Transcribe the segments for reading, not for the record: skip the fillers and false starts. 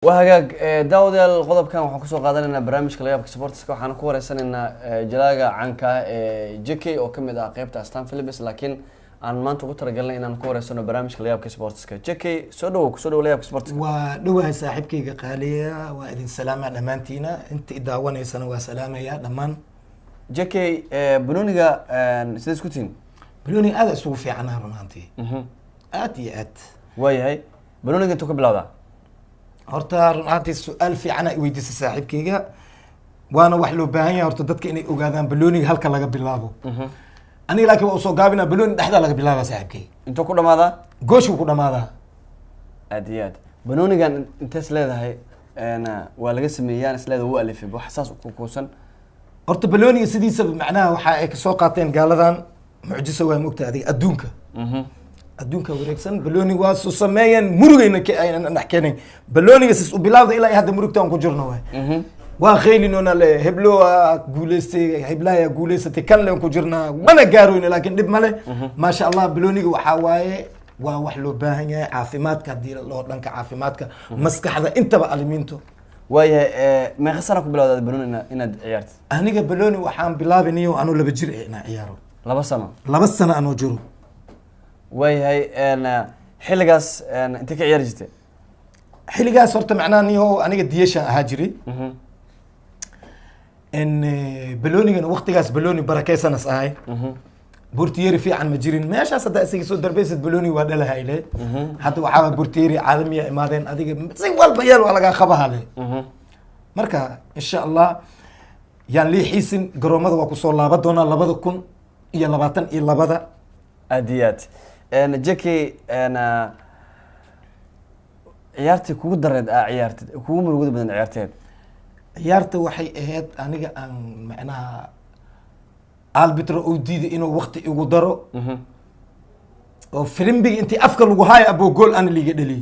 وهاجاج داود القضب كان وحنا كسو قادننا برنامج كليابك سبورتس waxaan ku wareysanayna jalaaga canka JK oo kamid ah qaybta Aston Philips laakiin aan maanta ugu talagalnay inaan ku wareysano barnaamijka kaliyaabka sportska JK soo dhaw kaliyaabka sportska waa dhawahay saaxiibkayga qaaliya waa idin salaama dhamaantiina inta idaawaneysana waa salaamaya dhamaan JK banooniga sidee isku tiin banooni aad isugu fiicnaa runtii aad iyo aad waayahay banooniga intuu ka bilowdaa horta runtii su'aal fiican ay weydiisay saaxiibkayga waana wax loo baahan yahay horta dadka inay ogaadaan banooniga halka laga bilaabo aniga laakiin waa soo gaabina banooni dhexda laga bilaabo saaxiibkay intuu ku dhamaadaa gooshu ku dhamaadaa aad iyo aad banoonigan intees leedahay waa laga sameeyaan isleedahay wuu alifay wax saas ku kuusan horta banooniga sidiisa macnaha waxa ay ka soo qaateen gaaladan mucjiso waa moogtaa adiga adduunka wareegsan balooni waa soo sameeyeen murugayna ka ayna dhaxkeenay balooniga sis u bilaawda ilaa hadda murugtaan ku jirno waa khaylinona le heblo guuleystay heblaya guuleysatay kan leen ku jirnaa mana gaaroyn laakiin dib male ma sha Allah balooniga waxa waaye waa wax loo baahan yahay caafimaadka hadii loo dhanka caafimaadka maskaxda intaba alimiinto waayahay meeqa sano ku bilowday banooni inaad ciyaartay aniga balooni waxaan bilaabinayo anoo 2 jir inaan ciyaaro 2 sano anoo jiro waayahay xilligaas inta ka ciyaari jirtay xilligaas horta macnaa niyo aniga diyashan ahaa jiray in baloonigan waqtigaas balooni barakeysan ahay burtiyeeri fiican ma jirin meeshaas hadda isaga soo darbeysad balooni waa dhalahayle hadda waxaa burtiyeeri caalamiya imaadeen adiga si walba yeel waa laga qabaale marka insha Allah yaan leexiisin garoomada waa ku soo laaba doona 2022 adiyat JK ciyaartii kugu dareed ciyaartid kugu murugada badan ciyaarteed ciyaarta waxay ahayd aniga aan macnaha albitro oo diiday inuu waqti igu daro oo filimbiga intii afka lagu haayo abo gool aan liiga dhali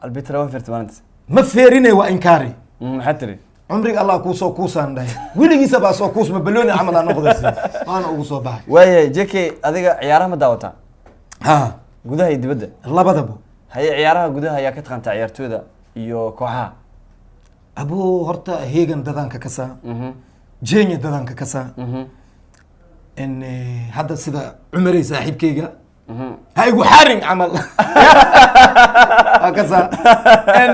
albitro waa firtmaant ma feerinay waa inkaari maxatri umriga Allah ku soo kuusan dhahay wiligiisa baa soo kuusma balooni amal aan noqdaysi waana ugu soo baxay waaye JK adiga ciyaaraha ma daawata gudaha iyo dibadda labadaba hay ciyaaraha gudaha ayaa ka taqaanta ciyaartooyda iyo kooxaha abo horta heegan dadanka ka saa jeenya dadanka ka saa in hadda sida Umar saaxiibkayga hay ugu xarin amal akasa in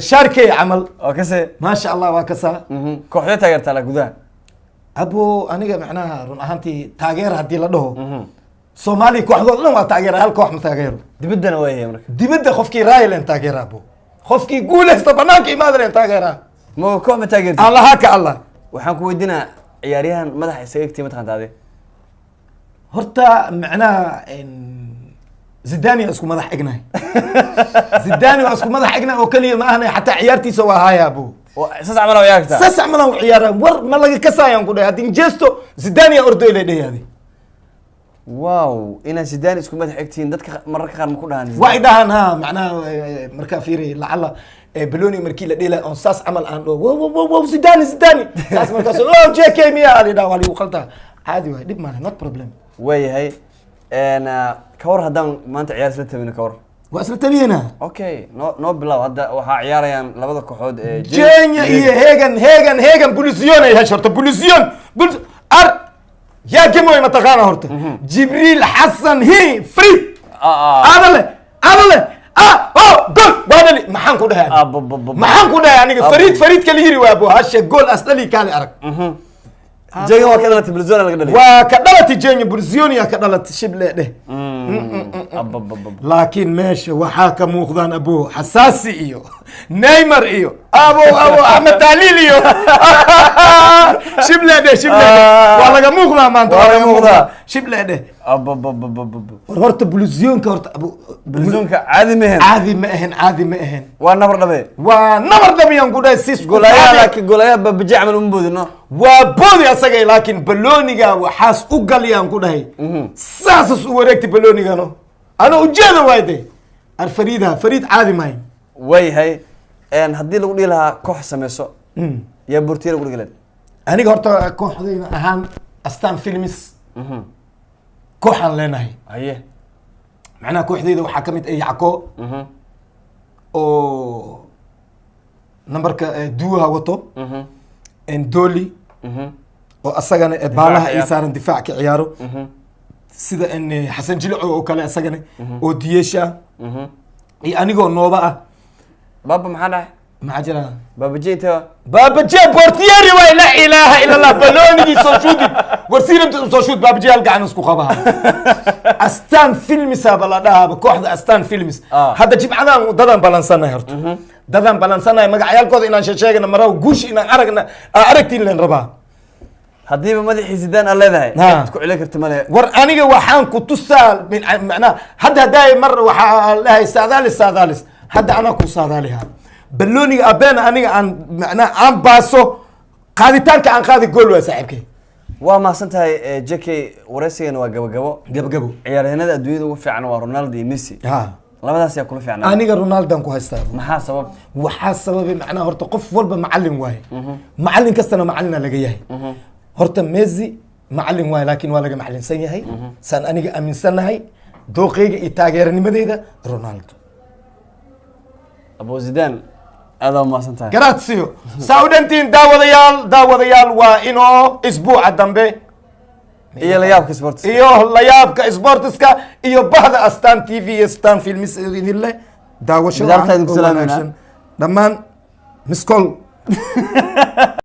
sharkay amal akase ma sha Allah waa kasa kooxda taageerta la gudaha abo aniga macnaha run ahaantii taageer hadii la dhaho Soomaali kooxdood dhan waa taageer hal koox ma taageero dibaddana waa yahay marka dibadda qofkii Raaylan taageera abo qofkii guuleysta banaanka imaadeen taageera ma koox ma taageerta Allah ka Allah waxaan ku weydiinaa ciyaaryahan madax isaga igtay ma taqaantaade horta macnaha Zidane isku madax ignaay Zidane isku madax ignaay oo kaliya ma ahna xataa ciyaartiisa waa hayaabo sas amal oo yaagta sas amal oo ciyaara war ma laga kasayaan ku dhahay hadii jeesto Zidane ordo ilay dhayaadi واو إنا زيدان اسكو مدح اكتين دتك مرة كان مكون هان وايد ها معناه مركا فيري لعل بلوني مركي لديلا اون ساس عمل ان واو زيدان ساس مركا او جي كي ميا علي دا ولي وقلتها عادي واحد ديب مالها نوت بروبليم وي هي انا كور هدان ما انت عيار سلتبين كور واسلتبينا اوكي نو بلاو هدا وها عياريان لبدا كوخود جينيا iyo هيغن بوليسيون اي هشرت بوليسيون ار يا جماعة ما تقانا هرت جبريل حسن هي فري هذا له جول بدلي ما حنكو ده ما حنكو ده يعني فريد كليري وابو هاش جول اصلي كان ارك جاي وكذا تلفزيون لا قدلي وكدلت جيني برزيون يا كدلت شبله ده لكن ماشي وحاكم موخدان ابو حساسي ايو نيمار ايو ابو احمد تاليل ايو شبله ده والله موخدان ما انت موخدان شبله ده ورت بلوزيون كورت ابو بلوزيون عادي ما اهن ونمر دبي ينقول سيس قولايا لكن قولايا بجعمل انبود انه وبودي اسغي لكن بلونيغا وحاس اوغليان كوداي ساسس وريكتي بلونيغا نو انا وجهه وايدي فريد عادي ماي way hay hadii lagu dhigi lahaa koox sameeso ya burtiir lagu dhigi lahaa aniga horta kooxdayna ahaan Aston Films kooxan leenahay haye macnaha kooxdayda waxa kamid ay Yacko oo numberka duuha wato Mhm. Doli Mhm. oo asagana baalaha ay ciyaar. saaran difaac ka ciyaaro Mhm. sida Xasan Jilico oo kale asagana oo Diyesha Mhm. iyo anigoo nooba ah Baba maxaa dhahay? maxaa jira Baba Jita. بابا جي بورتيري وي لا اله الا الله بلوني سوشودي ورسيل انت سوشود بابا جي القى نسكو خبها استان فيلمس هذا لا دهب كوحده استان فيلمس هذا جيب عدان ددان بلانسنا هرتو ددان بلانسنا مغا عيالكود ان شيغنا مرو غوش ان ارغنا ارغتين لين ربا haddiiba madaxii Zidane aan leedahay Ha. ku cili karta male ور انيغا waxaan ku tusaal min macna hada haday mar waxa lahay saadalis hada ana ku saadaliha بلوني أبين أنا عن معناه عن باسو قادتان كان قادي جول وساعبك waa mahadsan tahay JK waraysigan waa gabagabo قبو ciyaaryahanada adduunyada ugu fiican waa Ronaldo iyo Messi ها labadaas ayaa kula fiicnaa أنا رونالدو كو هستا maxaa sabab waxaa sababay macnaha horta qof walba macallin waaye macallin kastana macallina laga yahay horta Messi macallin waaye laakiin waa laga macallinsan yahay san aniga aaminsanahay dooqeyga iyo taageeranimadeyda Ronaldo Abu Zidane aad waa mahadsan tahay Grazie Saudantin daawadayaal waa inoo isbuuca dambe iyo la yaabka sports iyo la yaabka sportska iyo bahda Astaan TV iyo Astaan Films idin leh daawasho Midaarta idinku salaamayna. dhammaan miskol